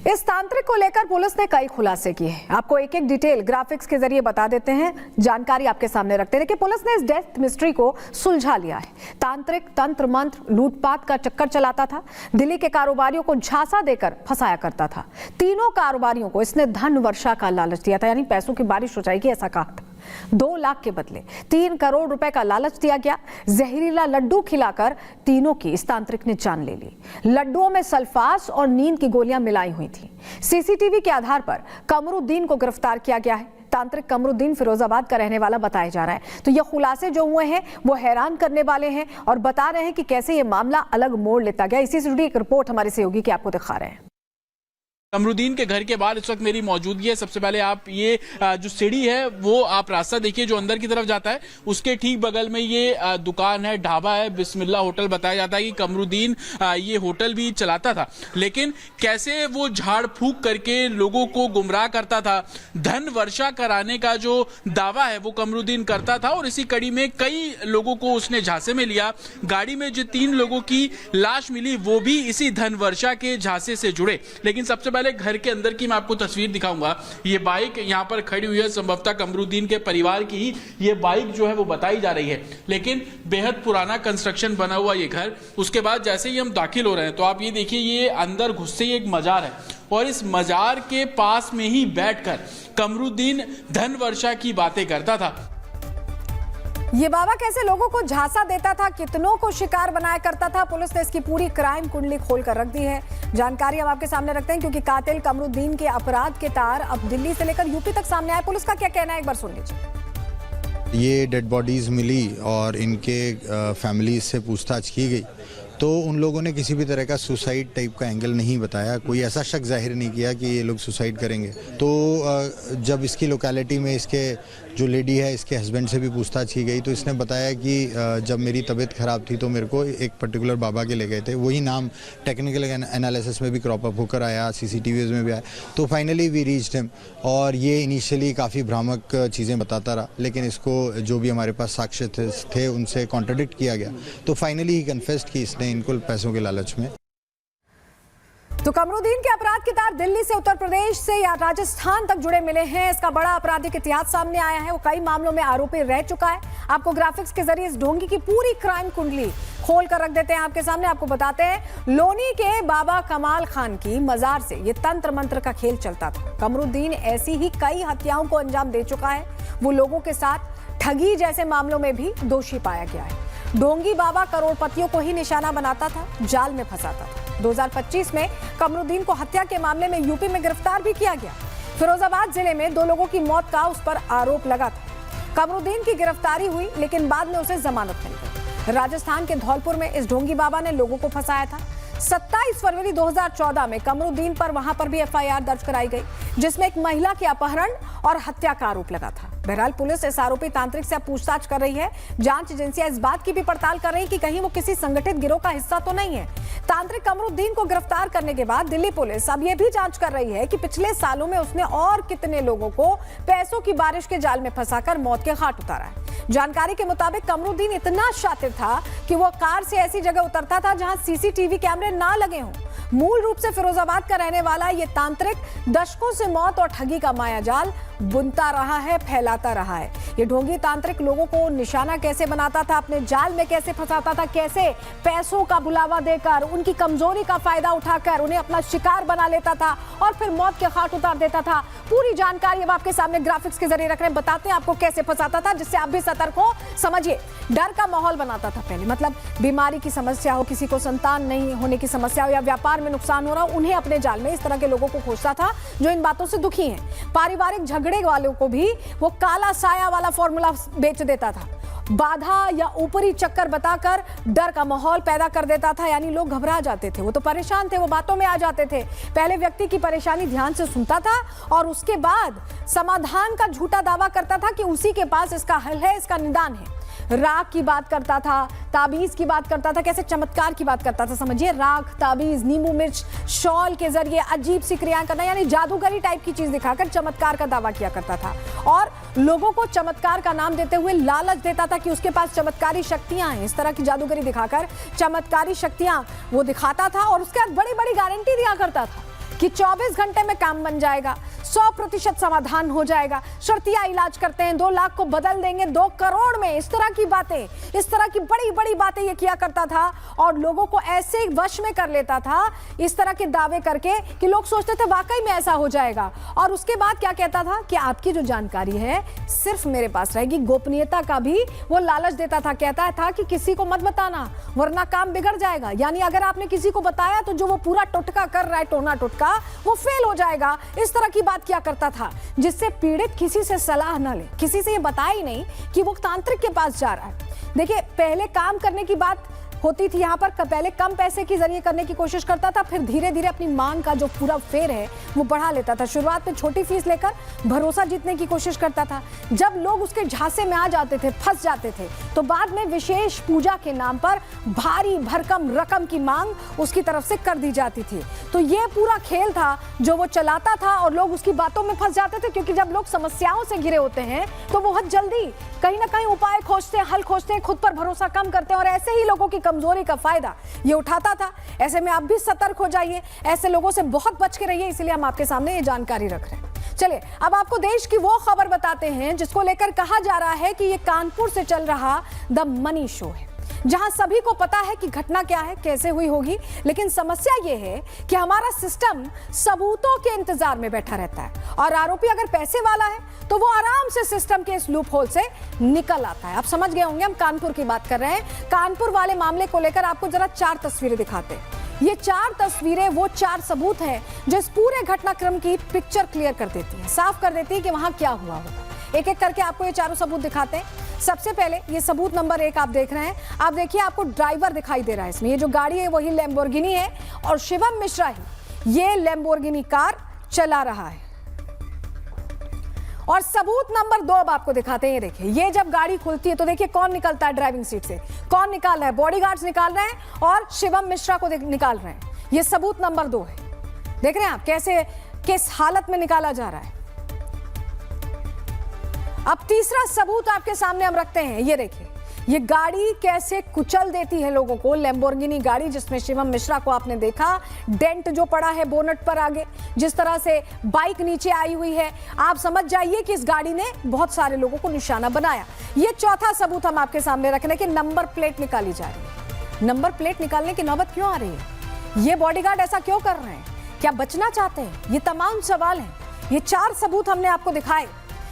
इस तांत्रिक को लेकर पुलिस ने कई खुलासे किए हैं। आपको एक एक डिटेल ग्राफिक्स के जरिए बता देते हैं, जानकारी आपके सामने रखते हैं कि पुलिस ने इस डेथ मिस्ट्री को सुलझा लिया है। तांत्रिक तंत्र मंत्र लूटपाट का चक्कर चलाता था, दिल्ली के कारोबारियों को झांसा देकर फंसाया करता था। तीनों कारोबारियों को इसने धन वर्षा का लालच दिया था, यानी पैसों की बारिश हो जाएगी ऐसा कहा था। 2 लाख के बदले 3 करोड़ रुपए का लालच दिया गया। जहरीला लड्डू खिलाकर तीनों की इस तांत्रिक ने जान ले ली। लड्डुओं में सल्फास और नींद की गोलियां मिलाई हुई थी। सीसीटीवी के आधार पर कमरुद्दीन को गिरफ्तार किया गया है। तांत्रिक कमरुद्दीन फिरोजाबाद का रहने वाला बताया जा रहा है। तो ये खुलासे जो हुए हैं वो हैरान करने वाले हैं और बता रहे हैं कि कैसे ये मामला अलग मोड़ लेता गया। इसी से जुड़ी एक रिपोर्ट हमारे सहयोगी की आपको दिखा रहे हैं। कमरुद्दीन के घर के बाहर इस वक्त मेरी मौजूदगी है। सबसे पहले आप ये जो सीढ़ी है वो आप रास्ता देखिए जो अंदर की तरफ जाता है, उसके ठीक बगल में ये दुकान है, ढाबा है, बिस्मिल्लाह होटल। बताया जाता है कि कमरुद्दीन ये होटल भी चलाता था, लेकिन कैसे वो झाड़ फूक करके लोगों को गुमराह करता था। धन वर्षा कराने का जो दावा है वो कमरुद्दीन करता था और इसी कड़ी में कई लोगों को उसने झांसे में लिया। गाड़ी में जो 3 लोगों की लाश मिली वो भी इसी धन वर्षा के झांसे से जुड़े। लेकिन सबसे पहले घर के अंदर की मैं आपको तस्वीर दिखाऊंगा। ये बाइक यहां पर खड़ी हुई है, संभवतः कमरुद्दीन के परिवार की ही ये बाइक जो है वो बताई जा रही है, लेकिन बेहद पुराना कंस्ट्रक्शन बना हुआ ये घर। उसके बाद जैसे ही हम दाखिल हो रहे हैं तो आप ये देखिए, ये अंदर घुसते ही एक मजार है और इस मजार के पास में ही बैठकर कमरुद्दीन धन वर्षा की बातें करता था। ये बाबा कैसे लोगों को झांसा देता था, कितनों को शिकार बनाया करता था, पुलिस ने इसकी पूरी क्राइम कुंडली खोलकर रख दी है। जानकारी हम आपके सामने रखते हैं क्योंकि कातिल कमरुद्दीन के अपराध के तार अब दिल्ली से लेकर यूपी तक सामने आए। पुलिस का क्या कहना है, एक बार सुन लीजिए। ये डेड बॉडीज मिली और इनके फैमिली से पूछताछ की गई तो उन लोगों ने किसी भी तरह का सुसाइड टाइप का एंगल नहीं बताया, कोई ऐसा शक जाहिर नहीं किया कि ये लोग सुसाइड करेंगे। तो जब इसकी लोकेलिटी में इसके जो लेडी है इसके हस्बैंड से भी पूछताछ की गई तो इसने बताया कि जब मेरी तबीयत ख़राब थी तो मेरे को एक पर्टिकुलर बाबा के ले गए थे। वही नाम टेक्निकल एनालिसिस में भी क्रॉप अप होकर आया, सीसीटीवीज़ में भी आया। तो फाइनली वी रीच्ड हिम और ये इनिशियली काफ़ी भ्रामक चीज़ें बताता रहा, लेकिन इसको जो भी हमारे पास साक्ष्य थे उनसे कॉन्ट्राडिक्ट किया गया। तो फाइनली ही कन्फेस्ड कि इसने इनको पैसों के लालच में। तो कमरुद्दीन के अपराध के तार दिल्ली से उत्तर प्रदेश से या राजस्थान तक जुड़े मिले हैं। इसका बड़ा आपराधिक इतिहास सामने आया है। वो कई मामलों में आरोपी रह चुका है। आपको ग्राफिक्स के जरिए इस ढोंगी की पूरी क्राइम कुंडली खोल कर रख देते हैं आपके सामने। आपको बताते हैं, लोनी के बाबा कमाल खान की मजार से ये तंत्र मंत्र का खेल चलता था। कमरुद्दीन ऐसी ही कई हत्याओं को अंजाम दे चुका है। वो लोगों के साथ ठगी जैसे मामलों में भी दोषी पाया गया है। ढोंगी बाबा करोड़पतियों को ही निशाना बनाता था, जाल में फंसाता था। 2025 में कमरुद्दीन को हत्या के मामले में यूपी में गिरफ्तार भी किया गया। फिरोजाबाद जिले में 2 लोगों की मौत का उस पर आरोप लगा था। कमरुद्दीन की गिरफ्तारी हुई लेकिन बाद में उसे जमानत मिल गई। राजस्थान के धौलपुर में इस ढोंगी बाबा ने लोगों को फंसाया था। 27 फरवरी 2014 में कमरुद्दीन पर वहां पर भी एफआईआर दर्ज कराई गई, जिसमें एक महिला के अपहरण और हत्या का आरोप लगा था। बहरहाल पुलिस इस आरोपी तांत्रिक से पूछताछ कर रही है। जांच एजेंसियां इस बात की भी पड़ताल कर रही है कि कहीं वो किसी संगठित गिरोह का हिस्सा तो नहीं है। तांत्रिक कमरुद्दीन को गिरफ्तार करने के बाद दिल्ली पुलिस अब ये भी जांच कर रही है कि पिछले सालों में उसने और कितने लोगों को पैसों की बारिश के जाल में फंसाकर मौत के घाट उतारा है। जानकारी के मुताबिक कमरुद्दीन इतना शातिर था कि वो कार से ऐसी जगह उतरता था जहां सीसीटीवी कैमरे ना लगे हों। मूल रूप से फिरोजाबाद का रहने वाला ये तांत्रिक दशकों से मौत और ठगी का मायाजाल बुनता रहा है, फैलाता रहा है। ये ढोंगी तांत्रिक लोगों को निशाना कैसे बनाता था, अपने जाल में कैसे फंसाता था, कैसे पैसों का बुलावा देकर उनकी कमजोरी का फायदा उठाकर उन्हें अपना शिकार बना लेता था और फिर मौत के घाट उतार देता था। पूरी जानकारी अब आपके सामने ग्राफिक्स के जरिए रख रहे हैं, बताते हैं आपको कैसे फंसाता था, जिससे आप भी सतर्क हो। समझिए, डर का माहौल बनाता था पहले, मतलब बीमारी की समस्या हो, किसी को संतान नहीं होने की समस्या हो या व्यापार में नुकसान हो रहा हो, उन्हें अपने जाल में इस तरह के लोगों को खोजता था जो इन बातों से दुखी हैं। पारिवारिक झगड़े वालों को भी वो काला साया वाला फॉर्मूला बेच देता था, बाधा या ऊपरी चक्कर बताकर डर का माहौल पैदा कर देता था, यानी लोग घबरा जाते थे, वो तो परेशान थे, वो बातों में आ जाते थे। पहले व्यक्ति की परेशानी ध्यान से सुनता था और उसके बाद समाधान का झूठा दावा करता था कि उसी के पास इसका हल है, इसका निदान है। राख की बात करता था, ताबीज की बात करता था, कैसे चमत्कार की बात करता था। समझिए, राख, ताबीज, नींबू मिर्च, शॉल के जरिए अजीब सी क्रियाएं करना, यानी जादूगरी टाइप की चीज दिखाकर चमत्कार का दावा किया करता था और लोगों को चमत्कार का नाम देते हुए लालच देता था कि उसके पास चमत्कारी शक्तियां हैं। इस तरह की जादूगरी दिखाकर चमत्कारी शक्तियां वो दिखाता था और उसके बाद बड़ी बड़ी गारंटी दिया करता था कि 24 घंटे में काम बन जाएगा, 100% समाधान हो जाएगा, शर्तिया इलाज करते हैं, 2 लाख को बदल देंगे 2 करोड़ में। इस तरह की बातें, इस तरह की बड़ी बड़ी बातें ये किया करता था और लोगों को ऐसे वश में कर लेता था इस तरह के दावे करके कि लोग सोचते थे वाकई में ऐसा हो जाएगा। और उसके बाद क्या कहता था कि आपकी जो जानकारी है सिर्फ मेरे पास रहेगी, गोपनीयता का भी वो लालच देता था। कहता था कि किसी को मत बताना वरना काम बिगड़ जाएगा, यानी अगर आपने किसी को बताया तो जो वो पूरा टोटका कर रहा है, टोना टोटका, वो फेल हो जाएगा। इस तरह की बात किया करता था जिससे पीड़ित किसी से सलाह न ले, किसी से ये बताया ही नहीं कि वो तांत्रिक के पास जा रहा है। देखिए, पहले काम करने की बात होती थी यहाँ पर, पहले कम पैसे के जरिए करने की कोशिश करता था, फिर धीरे धीरे अपनी मांग का जो पूरा फेर है वो बढ़ा लेता था। शुरुआत में छोटी फीस लेकर भरोसा जीतने की कोशिश करता था। जब लोग उसके झांसे में आ जाते थे, फंस जाते थे, तो बाद में विशेष पूजा के नाम पर भारी भरकम रकम की मांग उसकी तरफ से कर दी जाती थी। तो ये पूरा खेल था जो वो चलाता था और लोग उसकी बातों में फंस जाते थे, क्योंकि जब लोग समस्याओं से घिरे होते हैं तो बहुत जल्दी कहीं ना कहीं उपाय खोजते हैं, हल खोजते हैं, खुद पर भरोसा कम करते हैं और ऐसे ही लोगों की कमजोरी का फायदा ये उठाता था। ऐसे में आप भी सतर्क हो जाइए, ऐसे लोगों से बहुत बच के रहिए, इसलिए हम आपके सामने ये जानकारी रख रहे हैं। चलिए, अब आपको देश की वो खबर बताते हैं जिसको लेकर कहा जा रहा है कि ये कानपुर से चल रहा द मनी शो है, जहां सभी को पता है कि घटना क्या है, कैसे हुई होगी, लेकिन समस्या यह है कि हमारा सिस्टम सबूतों के इंतजार में बैठा रहता है और आरोपी अगर पैसे वाला है तो वो आराम से सिस्टम के इस लूप होल से निकल आता है। आप समझ गए होंगे हम कानपुर की बात कर रहे हैं। कानपुर वाले मामले को लेकर आपको जरा 4 तस्वीरें दिखाते हैं। ये 4 तस्वीरें वो 4 सबूत हैं जो इस पूरे घटनाक्रम की पिक्चर क्लियर कर देती है, साफ कर देती है कि वहां क्या हुआ होगा। एक एक करके आपको ये चारों सबूत दिखाते हैं। सबसे पहले ये सबूत नंबर 1 आप देख रहे हैं। आप देखिए, आपको ड्राइवर दिखाई दे रहा है इसमें। ये जो गाड़ी है वही लैम्बोर्गिनी है और शिवम मिश्रा ही ये लैम्बोर्गिनी कार चला रहा है। और सबूत नंबर 2 अब आपको दिखाते हैं। ये देखिए, ये जब गाड़ी खुलती है तो देखिए कौन निकलता है ड्राइविंग सीट से, कौन निकाल रहा है, बॉडीगार्ड्स निकाल रहे हैं और शिवम मिश्रा को निकाल रहे हैं। ये सबूत नंबर 2 है। देख रहे हैं आप कैसे किस हालत में निकाला जा रहा है। अब तीसरा सबूत आपके सामने हम रखते हैं। ये देखिए, ये गाड़ी कैसे कुचल देती है लोगों को। लैम्बोर्गिनी गाड़ी जिसमें शिवम मिश्रा को आपने देखा, डेंट जो पड़ा है बोनट पर आगे, जिस तरह से बाइक नीचे आई हुई है, आप समझ जाइए कि इस गाड़ी ने बहुत सारे लोगों को निशाना बनाया। ये चौथा सबूत हम आपके सामने रखने की नंबर प्लेट निकाली जा रही है। नंबर प्लेट निकालने की नौबत क्यों आ रही है? ये बॉडीगार्ड ऐसा क्यों कर रहे हैं? क्या बचना चाहते हैं? ये तमाम सवाल हैं। ये 4 सबूत हमने आपको दिखाए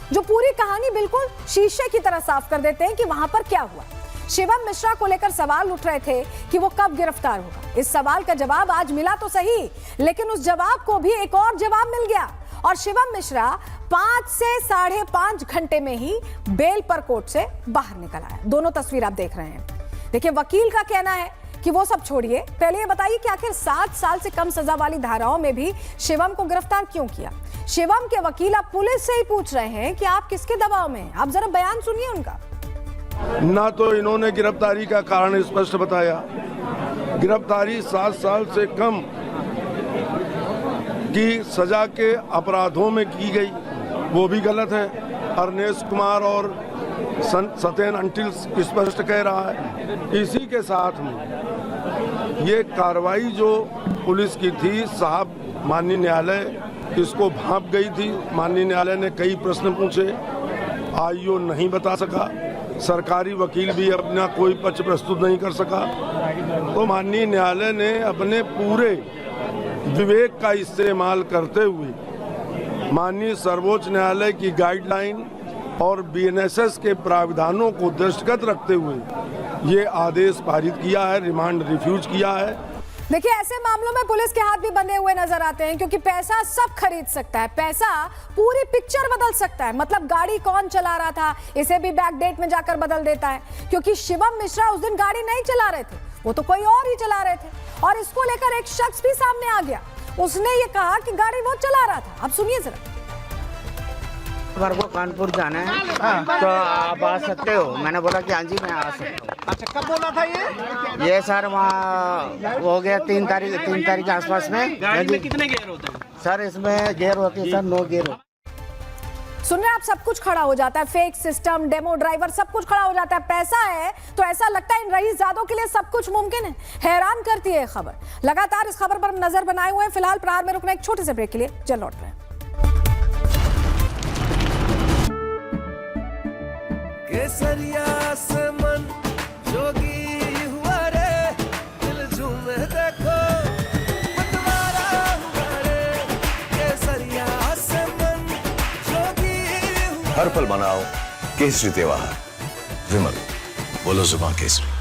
जो पूरी कहानी बिल्कुल शीशे की तरह साफ कर देते हैं कि वहां पर क्या हुआ। शिवम मिश्रा को लेकर सवाल उठ रहे थे कि वो कब गिरफ्तार होगा। इस सवाल का जवाब आज मिला तो सही, लेकिन उस जवाब को भी एक और जवाब मिल गया और शिवम मिश्रा 5 से 5.5 घंटे में ही बेल पर कोर्ट से बाहर निकल आया। दोनों तस्वीर आप देख रहे हैं। देखिए, वकील का कहना है कि वो सब छोड़िए, पहले ये बताइए कि आखिर 7 साल से कम सजा वाली धाराओं में भी शिवम को गिरफ्तार क्यों किया। शिवम के वकील आप पुलिस से ही पूछ रहे हैं कि आप किसके दबाव में हैं। आप जरा बयान सुनिए उनका। ना तो इन्होंने गिरफ्तारी का कारण स्पष्ट बताया। गिरफ्तारी 7 साल से कम की सजा के अपराधों में की गई, वो भी गलत है। अर्नेश कुमार और सत्येन अंटिल स्पष्ट कह रहा है। इसी के साथ में ये कार्रवाई जो पुलिस की थी, साहब माननीय न्यायालय इसको भांप गई थी। माननीय न्यायालय ने कई प्रश्न पूछे, आईओ नहीं बता सका, सरकारी वकील भी अपना कोई पक्ष प्रस्तुत नहीं कर सका। तो माननीय न्यायालय ने अपने पूरे विवेक का इस्तेमाल करते हुए माननीय सर्वोच्च न्यायालय की गाइडलाइन और बीएनएसएस के प्रावधानों को दृष्टिगत रखते हुए ये आदेश पारित किया है, रिमांड रिफ्यूज किया है। देखिए, ऐसे मामलों में पुलिस के हाथ भी बंधे हुए नजर आते हैं, क्योंकि पैसा सब खरीद सकता है, पैसा पूरी पिक्चर बदल सकता है। मतलब गाड़ी कौन चला रहा था इसे भी बैकडेट में जाकर बदल देता है, क्योंकि शिवम मिश्रा उस दिन गाड़ी नहीं चला रहे थे, वो तो कोई और ही चला रहे थे। और इसको लेकर एक शख्स भी सामने आ गया, उसने ये कहा कि गाड़ी वो चला रहा था। अब सुनिए जरा। घर को कानपुर जाना है तो आप आ सकते हो? मैंने बोला कि हाँ जी मैं आ सकता हूँ। अच्छा, कब बोला था ये सर वहाँ हो गया 3 तारीख के आसपास में। गाड़ी में कितने गियर होते हैं सर? इसमें गियर होती है सर 9 गियर। सुन रहे हैं आप, सब कुछ खड़ा हो जाता है, फेक सिस्टम, डेमो ड्राइवर, सब कुछ खड़ा हो जाता है। पैसा है तो ऐसा लगता है इन रईसजादों के लिए सब कुछ मुमकिन है। हैरान करती है खबर। लगातार इस खबर पर हम नजर बनाए हुए हैं। फिलहाल प्रहार में रुकना एक छोटे से ब्रेक के लिए, जल्द लौट रहे हैं। केसरिया से मन जोगी हुआ रे, दिल झूमे देखो मतवारा हुआ रे। केसरिया से मन जोगी हुआ। हर पल मनाओ केसरी त्योहार। विमल, बोलो जुबान केसरी।